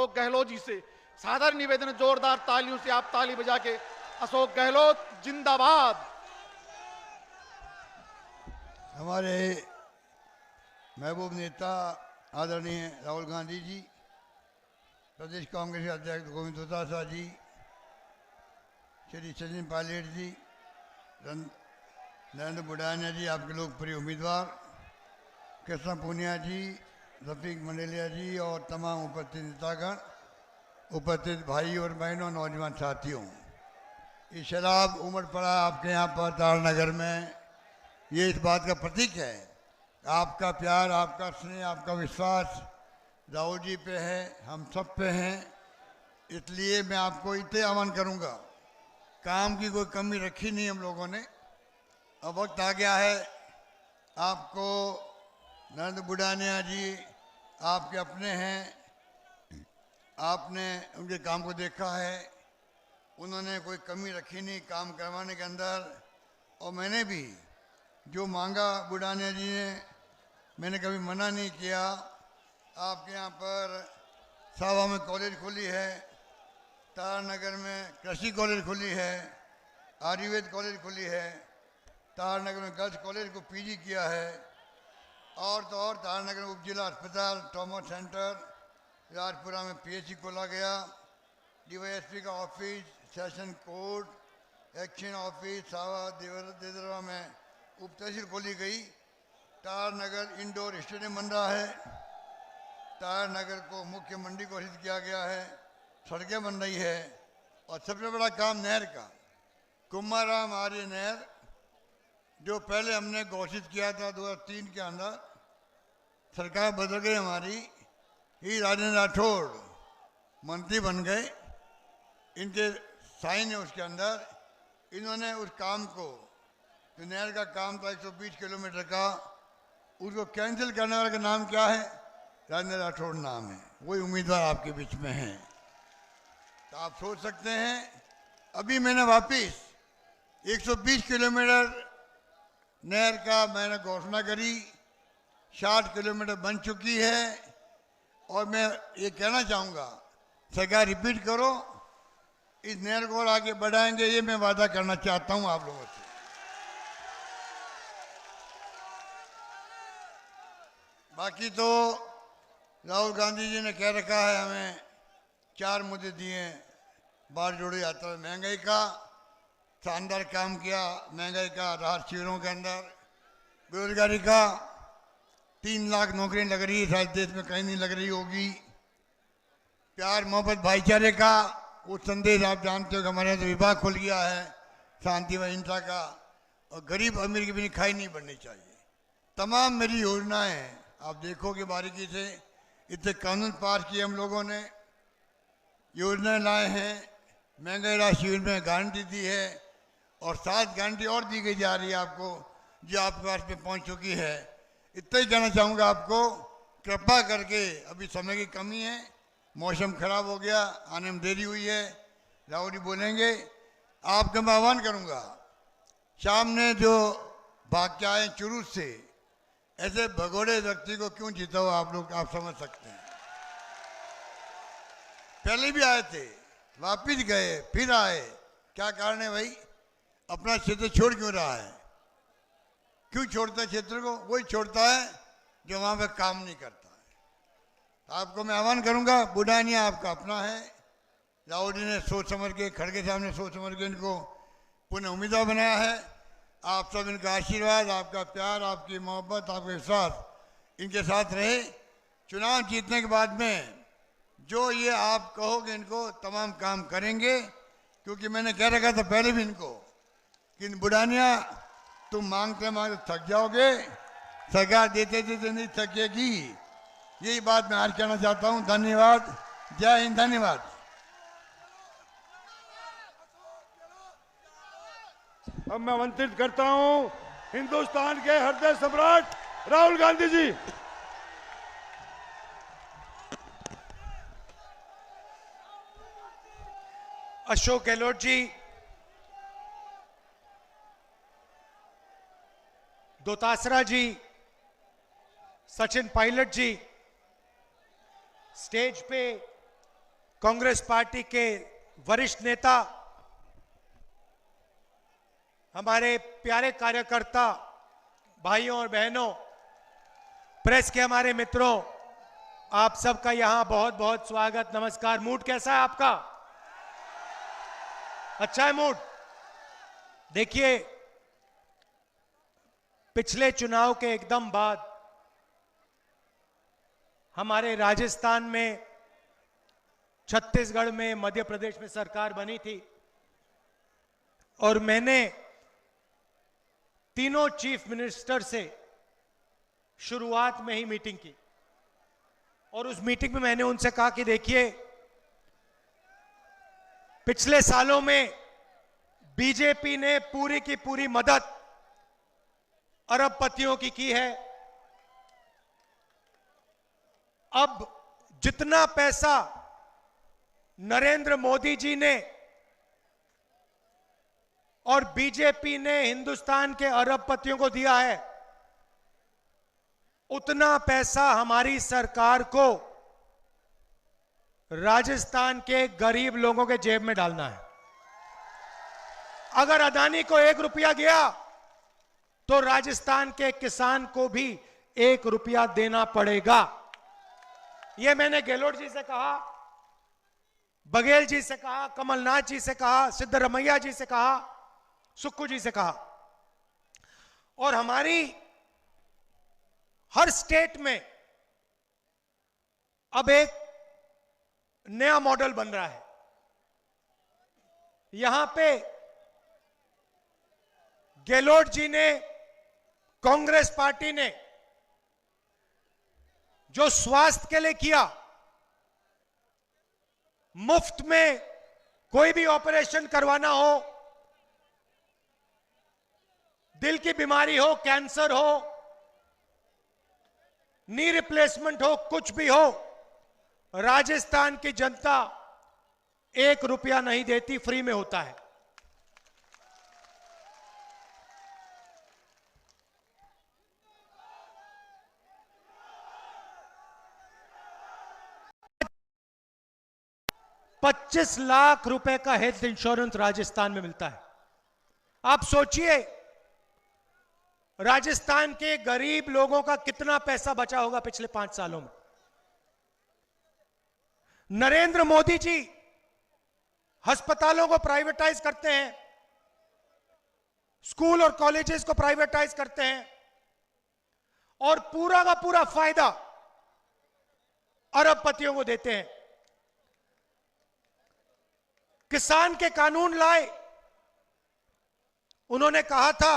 अशोक गहलोत जी से सादर निवेदन, जोरदार तालियों से आप ताली बजा के अशोक गहलोत जिंदाबाद। हमारे महबूब नेता आदरणीय राहुल गांधी जी, प्रदेश कांग्रेस के अध्यक्ष गोविंद डोटासरा जी, श्री सचिन पायलट जी, नरेंद्र बुढ़ानिया जी, आपके लोकप्रिय उम्मीदवार, कृष्ण पूनिया जी, रफीक मंडेलिया जी और तमाम उपस्थित नेतागण, उपस्थित भाई और बहनों, नौजवान साथियों, ये शराब उमड़ पड़ा आपके यहाँ पर तारनगर में, ये इस बात का प्रतीक है आपका प्यार, आपका स्नेह, आपका विश्वास राहुल जी पे है, हम सब पे हैं। इसलिए मैं आपको इतने आह्वान करूंगा, काम की कोई कमी रखी नहीं हम लोगों ने। अब वक्त आ गया है, आपको नरेंद्र बुढ़ानिया जी आपके अपने हैं, आपने उनके काम को देखा है, उन्होंने कोई कमी रखी नहीं काम करवाने के अंदर। और मैंने भी जो मांगा बुढ़ानिया जी ने, मैंने कभी मना नहीं किया। आपके यहाँ पर सावा में कॉलेज खुली है, तारनगर में कृषि कॉलेज खुली है, आयुर्वेद कॉलेज खुली है, तारनगर में गर्ल्स कॉलेज को पीजी किया है, और तो और तारनगर में उपजिला अस्पताल, ट्रॉमा सेंटर, राजपुरा में पीएचसी खोला गया, डीवाईएसपी का office, session court, action office सावा देदरवा में उप तहसील खोली गई, तारनगर इंडोर स्टेडियम बन रहा है, तारनगर को मुख्य मंडी घोषित किया गया है, सड़कें बन रही है, और सबसे बड़ा काम नहर का, कुमाराम आर्य नहर, जो पहले हमने घोषित किया था 2003 के अंदर, सरकार बदल गई हमारी, ही राजेंद्र राठौड़ मंत्री बन गए, इनके साइन है उसके अंदर, इन्होंने उस काम को, जो नहर का काम था 120 किलोमीटर का, उसको कैंसिल करने वाले का नाम क्या है? राजेंद्र राठौड़ नाम है, वही उम्मीदवार आपके बीच में हैं। तो आप सोच सकते हैं, अभी मैंने वापिस 120 किलोमीटर नहर का मैंने घोषणा करी, 60 किलोमीटर बन चुकी है, और मैं ये कहना चाहूँगा सरकार रिपीट करो, इस नहर को और आगे बढ़ाएंगे, ये मैं वादा करना चाहता हूँ आप लोगों से। बाकी तो राहुल गांधी जी ने कह रखा है, हमें 4 मुद्दे दिए, बाढ़ जोड़ी यात्रा में महंगाई का शानदार काम किया, महंगाई का राहत शिविरों के अंदर, बेरोजगारी का 3 लाख नौकरियां लग रही है, शायद देश में कहीं नहीं लग रही होगी, प्यार मोहब्बत भाईचारे का वो संदेश आप जानते हो कि हमारे यहाँ तो विभाग खुल गया है शांति व हिंसा का, और गरीब अमीर की भी खाई नहीं बढ़नी चाहिए। तमाम मेरी योजनाएं आप देखोगे बारीकी से, इतने कानून पास किए हम लोगों ने, योजनाएं लाए हैं, महंगाई राहत शिविर में गारंटी दी है, और 7 गारंटी और दी गई जा रही है आपको, जो आपके पास में पहुंच चुकी है। इतना ही कहना चाहूँगा आपको, कृपा करके, अभी समय की कमी है, मौसम खराब हो गया, आने में देरी हुई है, राहुल जी बोलेंगे, आपका मैं आह्वान करूँगा, शाम ने जो भाग के आए चुरूस से, ऐसे भगोड़े व्यक्ति को क्यों जीता हो आप लोग, आप समझ सकते हैं। पहले भी आए थे, वापिस गए, फिर आए, क्या कारण है भाई? अपना क्षेत्र छोड़ क्यों रहा है? क्यों छोड़ता है क्षेत्र को? वही छोड़ता है जो वहां पे काम नहीं करता है। आपको मैं आह्वान करूंगा, बुढ़ानिया आपका अपना है, राहुल जी ने सोच समझ के, खड़गे साहब ने सोच समझ के इनको पुनः उम्मीदवार बनाया है। आप सब इनका आशीर्वाद, आपका प्यार, आपकी मोहब्बत, आपका विश्वास इनके साथ रहे। चुनाव जीतने के बाद में जो ये आप कहोगे इनको तमाम काम करेंगे, क्योंकि मैंने कह रखा था पहले भी इनको कि बुढ़ानिया तुम मांगते मांगते थक जाओगे, सरकार देते देते नहीं थकेगी। यही बात मैं आज कहना चाहता हूँ। धन्यवाद, जय हिंद, धन्यवाद। अब मैं आमंत्रित करता हूं हिंदुस्तान के हृदय सम्राट राहुल गांधी जी। अशोक गहलोत जी, डोटासरा जी, सचिन पायलट जी, स्टेज पे कांग्रेस पार्टी के वरिष्ठ नेता, हमारे प्यारे कार्यकर्ता भाइयों और बहनों, प्रेस के हमारे मित्रों, आप सबका यहां बहुत बहुत स्वागत, नमस्कार। मूड कैसा है आपका? अच्छा है मूड? देखिए, पिछले चुनाव के एकदम बाद हमारे राजस्थान में, छत्तीसगढ़ में, मध्य प्रदेश में सरकार बनी थी और मैंने तीनों चीफ मिनिस्टर से शुरुआत में ही मीटिंग की और उस मीटिंग में मैंने उनसे कहा कि देखिए, पिछले सालों में बीजेपी ने पूरी की पूरी मदद अरबपतियों की है। अब जितना पैसा नरेंद्र मोदी जी ने और बीजेपी ने हिंदुस्तान के अरबपतियों को दिया है, उतना पैसा हमारी सरकार को राजस्थान के गरीब लोगों के जेब में डालना है। अगर अदानी को 1 रुपया गया तो राजस्थान के किसान को भी 1 रुपया देना पड़ेगा। यह मैंने गहलोत जी से कहा, बघेल जी से कहा, कमलनाथ जी से कहा, सिद्धरमैया जी से कहा, सुक्खू जी से कहा। और हमारी हर स्टेट में अब एक नया मॉडल बन रहा है। यहां पे गहलोत जी ने, कांग्रेस पार्टी ने जो स्वास्थ्य के लिए किया, मुफ्त में कोई भी ऑपरेशन करवाना हो, दिल की बीमारी हो, कैंसर हो, नी रिप्लेसमेंट हो, कुछ भी हो, राजस्थान की जनता 1 रुपया नहीं देती, फ्री में होता है। ₹25 लाख का हेल्थ इंश्योरेंस राजस्थान में मिलता है। आप सोचिए, राजस्थान के गरीब लोगों का कितना पैसा बचा होगा पिछले 5 सालों में। नरेंद्र मोदी जी अस्पतालों को प्राइवेटाइज करते हैं, स्कूल और कॉलेजेस को प्राइवेटाइज करते हैं और पूरा का पूरा फायदा अरबपतियों को देते हैं। किसान के कानून लाए, उन्होंने कहा था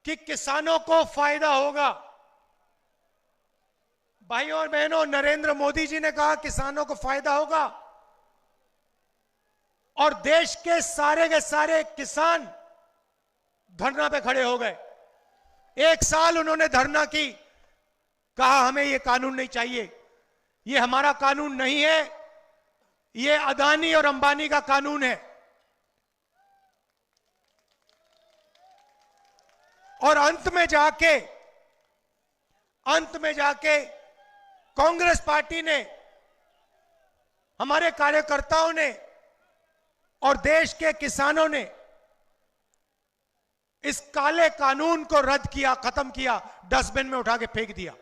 कि किसानों को फायदा होगा। भाइयों और बहनों, नरेंद्र मोदी जी ने कहा किसानों को फायदा होगा और देश के सारे किसान धरना पे खड़े हो गए। 1 साल उन्होंने धरना की, कहा हमें ये कानून नहीं चाहिए, ये हमारा कानून नहीं है, ये अदानी और अंबानी का कानून है। और अंत में जाके कांग्रेस पार्टी ने, हमारे कार्यकर्ताओं ने और देश के किसानों ने इस काले कानून को रद्द किया, खत्म किया, डस्टबिन में उठा के फेंक दिया।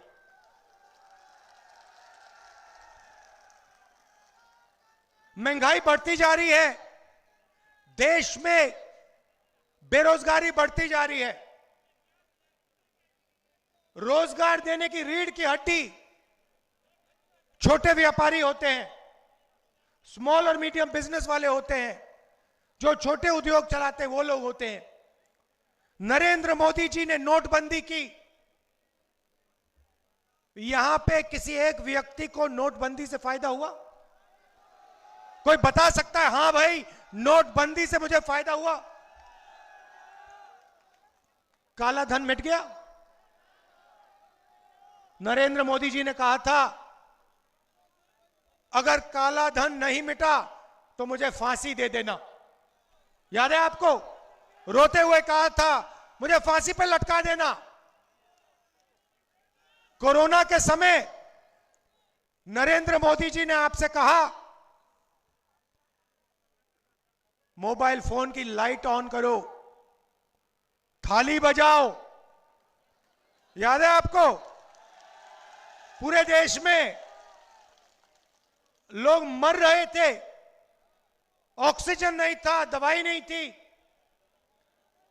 महंगाई बढ़ती जा रही है, देश में बेरोजगारी बढ़ती जा रही है। रोजगार देने की रीढ़ की हड्डी छोटे व्यापारी होते हैं, स्मॉल और मीडियम बिजनेस वाले होते हैं, जो छोटे उद्योग चलाते हैं वो लोग होते हैं। नरेंद्र मोदी जी ने नोटबंदी की, यहां पे किसी एक व्यक्ति को नोटबंदी से फायदा हुआ? कोई बता सकता है हां भाई नोटबंदी से मुझे फायदा हुआ? काला धन मिट गया? नरेंद्र मोदी जी ने कहा था अगर काला धन नहीं मिटा तो मुझे फांसी दे देना। याद है आपको? रोते हुए कहा था मुझे फांसी पर लटका देना। कोरोना के समय नरेंद्र मोदी जी ने आपसे कहा मोबाइल फोन की लाइट ऑन करो, थाली बजाओ। याद है आपको? पूरे देश में लोग मर रहे थे, ऑक्सीजन नहीं था, दवाई नहीं थी।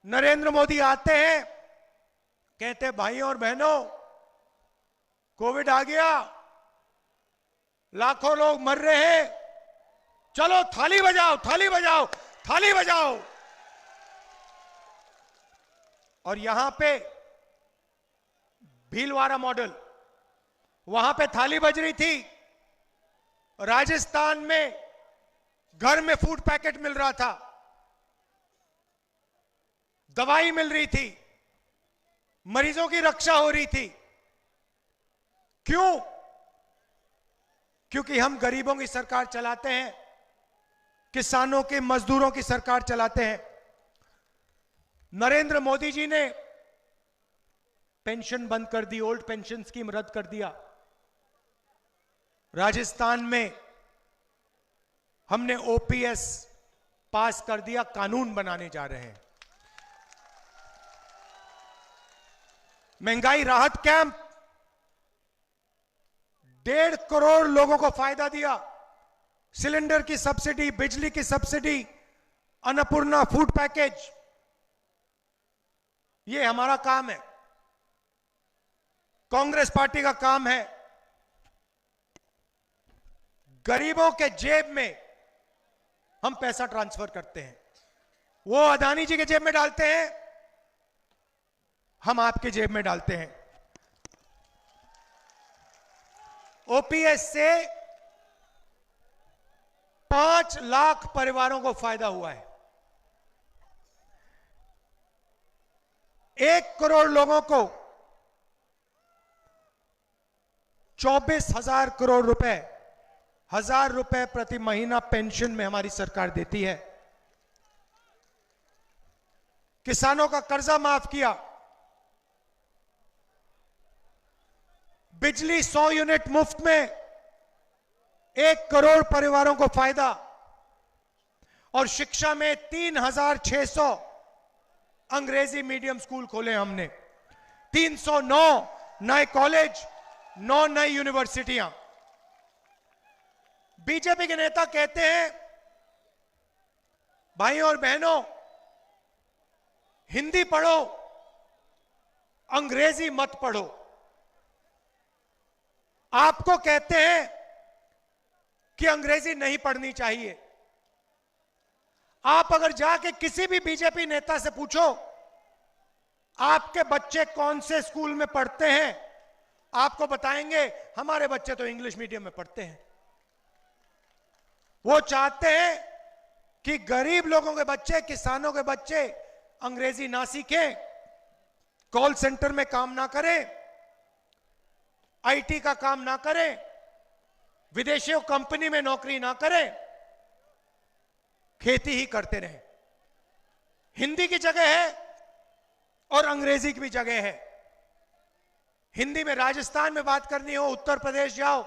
नरेंद्र मोदी आते हैं, कहते भाइयों और बहनों कोविड आ गया, लाखों लोग मर रहे हैं, चलो थाली बजाओ, थाली बजाओ, थाली बजाओ। और यहां पे भीलवाड़ा मॉडल, वहां पे थाली बज रही थी। राजस्थान में घर में फूड पैकेट मिल रहा था, दवाई मिल रही थी, मरीजों की रक्षा हो रही थी। क्यों? क्योंकि हम गरीबों की सरकार चलाते हैं, किसानों के, मजदूरों की सरकार चलाते हैं। नरेंद्र मोदी जी ने पेंशन बंद कर दी, ओल्ड पेंशन स्कीम रद्द कर दिया। राजस्थान में हमने ओपीएस पास कर दिया, कानून बनाने जा रहे हैं। महंगाई राहत कैंप 1.5 करोड़ लोगों को फायदा दिया। सिलेंडर की सब्सिडी, बिजली की सब्सिडी, अन्नपूर्णा फूड पैकेज, ये हमारा काम है, कांग्रेस पार्टी का काम है। गरीबों के जेब में हम पैसा ट्रांसफर करते हैं, वो अदानी जी के जेब में डालते हैं, हम आपके जेब में डालते हैं। ओपीएस से 5 लाख परिवारों को फायदा हुआ है। 1 करोड़ लोगों को 24,000 करोड़ रुपए, 1,000 रुपए प्रति महीना पेंशन में हमारी सरकार देती है। किसानों का कर्जा माफ किया, बिजली 100 यूनिट मुफ्त में, 1 करोड़ परिवारों को फायदा। और शिक्षा में 3,600 अंग्रेजी मीडियम स्कूल खोले हमने, 309 नए कॉलेज, 9 नई यूनिवर्सिटियां। बीजेपी के नेता कहते हैं भाइयों और बहनों हिंदी पढ़ो, अंग्रेजी मत पढ़ो। आपको कहते हैं कि अंग्रेजी नहीं पढ़नी चाहिए। आप अगर जाके किसी भी बीजेपी नेता से पूछो आपके बच्चे कौन से स्कूल में पढ़ते हैं, आपको बताएंगे हमारे बच्चे तो इंग्लिश मीडियम में पढ़ते हैं। वो चाहते हैं कि गरीब लोगों के बच्चे, किसानों के बच्चे अंग्रेजी ना सीखें, कॉल सेंटर में काम ना करें, आईटी का काम ना करें, विदेशियों कंपनी में नौकरी ना करें, खेती ही करते रहें। हिंदी की जगह है और अंग्रेजी की भी जगह है। हिंदी में राजस्थान में बात करनी हो, उत्तर प्रदेश जाओ,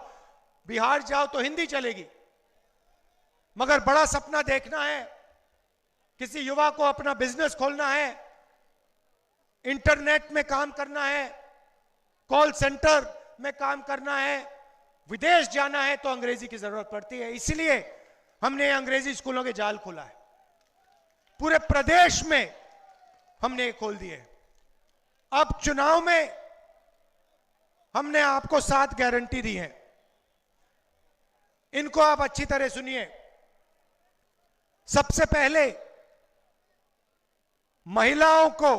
बिहार जाओ तो हिंदी चलेगी। मगर बड़ा सपना देखना है, किसी युवा को अपना बिजनेस खोलना है, इंटरनेट में काम करना है, कॉल सेंटर में काम करना है, विदेश जाना है तो अंग्रेजी की जरूरत पड़ती है। इसलिए हमने अंग्रेजी स्कूलों के जाल खोला है। पूरे प्रदेश में हमने खोल दिए। अब चुनाव में हमने आपको 7 गारंटी दी है, इनको आप अच्छी तरह सुनिए। सबसे पहले महिलाओं को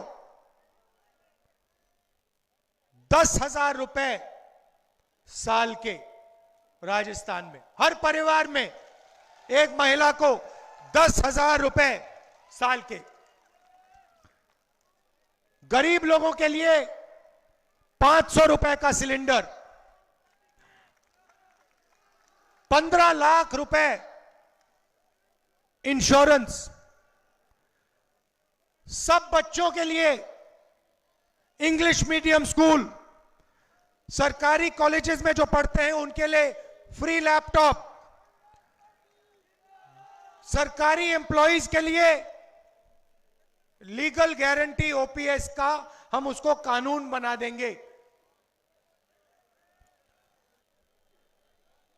10,000 रुपए साल के, राजस्थान में हर परिवार में एक महिला को 10,000 रुपए साल के। गरीब लोगों के लिए 500 रुपए का सिलेंडर, 15 लाख रुपए इंश्योरेंस, सब बच्चों के लिए इंग्लिश मीडियम स्कूल, सरकारी कॉलेजेस में जो पढ़ते हैं उनके लिए फ्री लैपटॉप, सरकारी एम्प्लॉइज के लिए लीगल गारंटी ओपीएस का हम उसको कानून बना देंगे।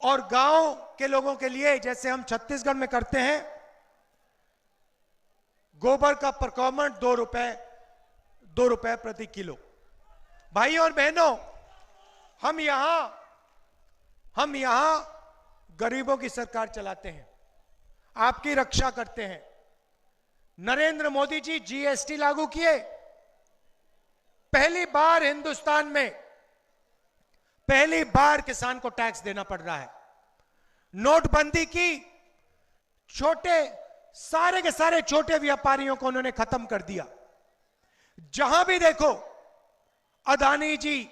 और गांव के लोगों के लिए, जैसे हम छत्तीसगढ़ में करते हैं, गोबर का प्रोक्योरमेंट 2 रुपए प्रति किलो। भाई और बहनों, हम यहां गरीबों की सरकार चलाते हैं, आपकी रक्षा करते हैं। नरेंद्र मोदी जी जीएसटी लागू किए, पहली बार हिंदुस्तान में पहली बार किसान को टैक्स देना पड़ रहा है। नोटबंदी की, सारे के सारे छोटे व्यापारियों को उन्होंने खत्म कर दिया। जहां भी देखो अदानी जी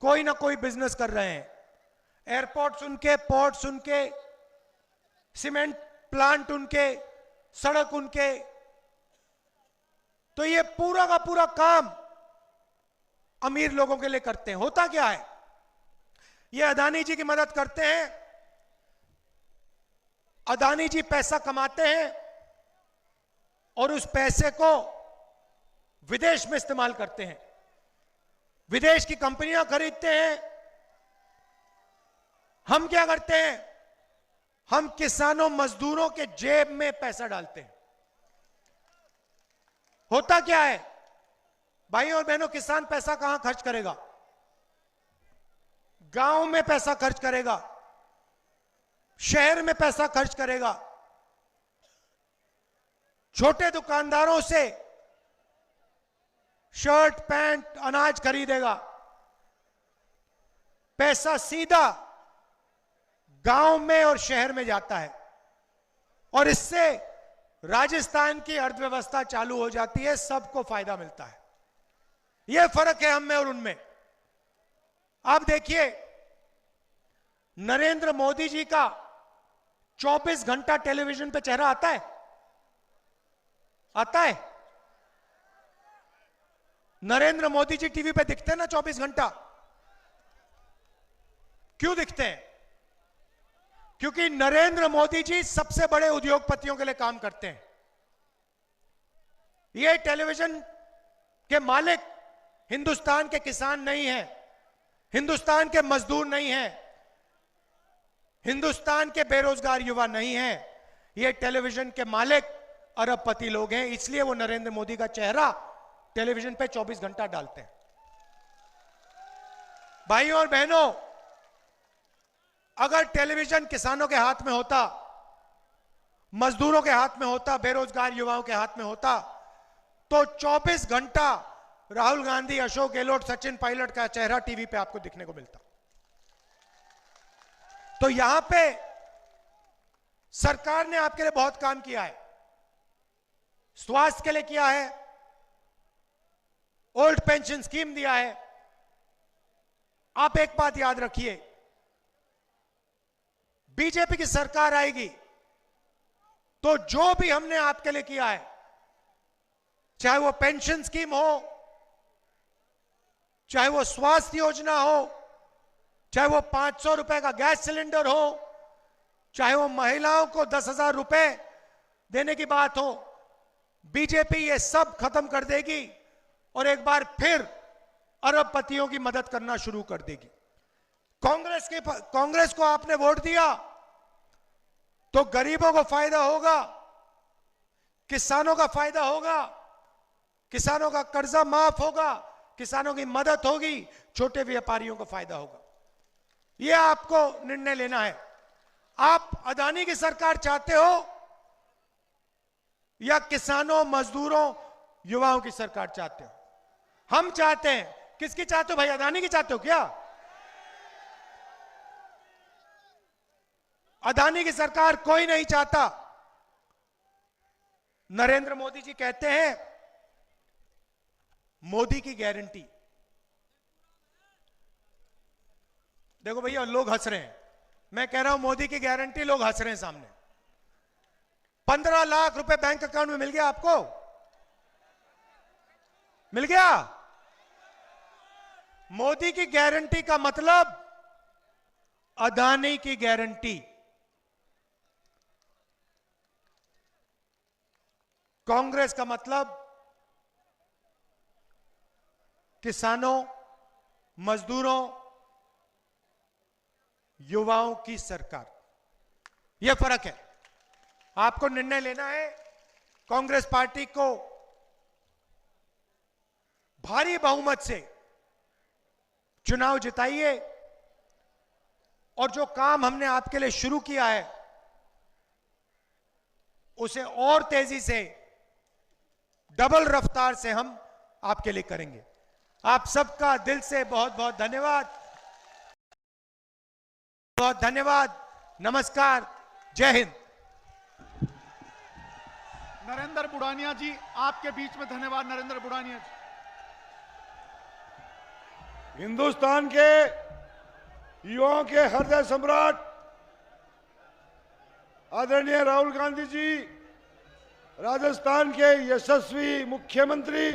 कोई ना कोई बिजनेस कर रहे हैं। एयरपोर्ट्स उनके, पोर्ट्स उनके, सीमेंट प्लांट उनके, सड़क उनके। तो ये पूरा का पूरा काम अमीर लोगों के लिए करते हैं। होता क्या है, ये अदानी जी की मदद करते हैं, अदानी जी पैसा कमाते हैं और उस पैसे को विदेश में इस्तेमाल करते हैं। विदेश की कंपनियां खरीदते हैं। हम क्या करते हैं, हम किसानों मजदूरों के जेब में पैसा डालते हैं। होता क्या है भाई और बहनों, किसान पैसा कहां खर्च करेगा? गांव में पैसा खर्च करेगा, शहर में पैसा खर्च करेगा, छोटे दुकानदारों से शर्ट पैंट अनाज खरीदेगा। पैसा सीधा गांव में और शहर में जाता है और इससे राजस्थान की अर्थव्यवस्था चालू हो जाती है, सबको फायदा मिलता है। यह फर्क है हम में और उनमें। आप देखिए, नरेंद्र मोदी जी का 24 घंटा टेलीविजन पे चेहरा आता है? आता है? नरेंद्र मोदी जी टीवी पे दिखते हैं ना 24 घंटा? क्यों दिखते हैं? क्योंकि नरेंद्र मोदी जी सबसे बड़े उद्योगपतियों के लिए काम करते हैं। ये टेलीविजन के मालिक हिंदुस्तान के किसान नहीं हैं, हिंदुस्तान के मजदूर नहीं हैं, हिंदुस्तान के बेरोजगार युवा नहीं हैं। ये टेलीविजन के मालिक अरबपति लोग हैं। इसलिए वो नरेंद्र मोदी का चेहरा टेलीविजन पे 24 घंटा डालते हैं। भाइयों और बहनों, अगर टेलीविजन किसानों के हाथ में होता, मजदूरों के हाथ में होता, बेरोजगार युवाओं के हाथ में होता, तो 24 घंटा राहुल गांधी, अशोक गहलोत, सचिन पायलट का चेहरा टीवी पे आपको दिखने को मिलता। तो यहां पे सरकार ने आपके लिए बहुत काम किया है। स्वास्थ्य के लिए किया है, ओल्ड पेंशन स्कीम दिया है। आप एक बात याद रखिए, बीजेपी की सरकार आएगी तो जो भी हमने आपके लिए किया है, चाहे वो पेंशन स्कीम हो, चाहे वो स्वास्थ्य योजना हो, चाहे वो 500 रुपए का गैस सिलेंडर हो, चाहे वो महिलाओं को 10,000 रुपए देने की बात हो, बीजेपी ये सब खत्म कर देगी और एक बार फिर अरबपतियों की मदद करना शुरू कर देगी। कांग्रेस को आपने वोट दिया तो गरीबों को फायदा होगा, किसानों का फायदा होगा, किसानों का कर्जा माफ होगा, किसानों की मदद होगी, छोटे व्यापारियों को फायदा होगा। यह आपको निर्णय लेना है। आप अदानी की सरकार चाहते हो या किसानों, मजदूरों, युवाओं की सरकार चाहते हो? हम चाहते हैं। किसकी चाहते हो भाई? अदानी की चाहते हो क्या? अदानी की सरकार कोई नहीं चाहता। नरेंद्र मोदी जी कहते हैं मोदी की गारंटी। देखो भैया, लोग हंस रहे हैं। मैं कह रहा हूं मोदी की गारंटी, लोग हंस रहे हैं सामने। 15 लाख रुपए बैंक अकाउंट में मिल गया आपको? मिल गया? मोदी की गारंटी का मतलब अदानी की गारंटी। कांग्रेस का मतलब किसानों, मजदूरों, युवाओं की सरकार। यह फर्क है। आपको निर्णय लेना है। कांग्रेस पार्टी को भारी बहुमत से चुनाव जिताइए और जो काम हमने आपके लिए शुरू किया है उसे और तेजी से, डबल रफ्तार से हम आपके लिए करेंगे। आप सबका दिल से बहुत बहुत धन्यवाद। बहुत धन्यवाद। नमस्कार। जय हिंद। नरेंद्र बुढ़ानिया जी, आपके बीच में। धन्यवाद नरेंद्र बुढ़ानिया जी। हिंदुस्तान के युवाओं के हृदय सम्राट आदरणीय राहुल गांधी जी, राजस्थान के यशस्वी मुख्यमंत्री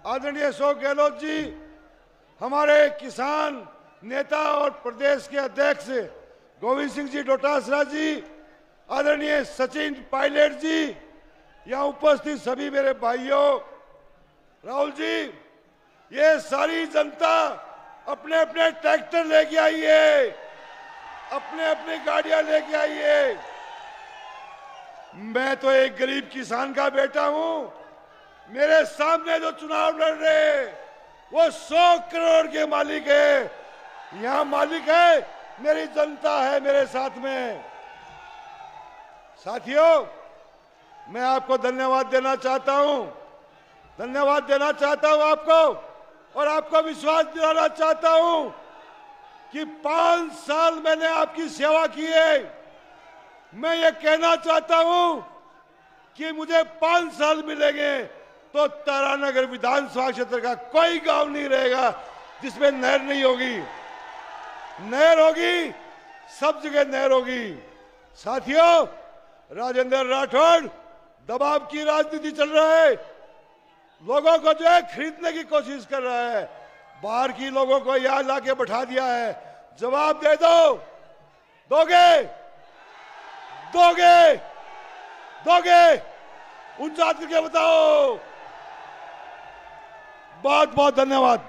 आदरणीय अशोक गहलोत जी, हमारे किसान नेता और प्रदेश के अध्यक्ष गोविंद सिंह जी डोटासरा जी, आदरणीय सचिन पायलट जी, यहाँ उपस्थित सभी मेरे भाइयों, राहुल जी, ये सारी जनता अपने अपने ट्रैक्टर लेके आई है, अपने अपनी गाड़ियां लेके आई है। मैं तो एक गरीब किसान का बेटा हूं। मेरे सामने जो चुनाव लड़ रहे वो 100 करोड़ के मालिक है। यहां मालिक है, मेरी जनता है मेरे साथ में। साथियों, मैं आपको धन्यवाद देना चाहता हूं। धन्यवाद देना चाहता हूं आपको, और आपको विश्वास दिलाना चाहता हूं कि 5 साल मैंने आपकी सेवा की है। मैं ये कहना चाहता हूं कि मुझे 5 साल मिलेंगे तो तारानगर विधानसभा क्षेत्र का कोई गांव नहीं रहेगा जिसमें नहर नहीं होगी। नहर होगी, सब जगह नहर होगी। साथियों, राजेंद्र राठौड़ दबाव की राजनीति चल रहा है। लोगों को जो है खरीदने की कोशिश कर रहा है। बाहर की लोगों को यहां लाके बैठा दिया है। जवाब दे दो। दोगे? दोगे? दोगे? ऊंचा करके बताओ। बहुत बहुत धन्यवाद।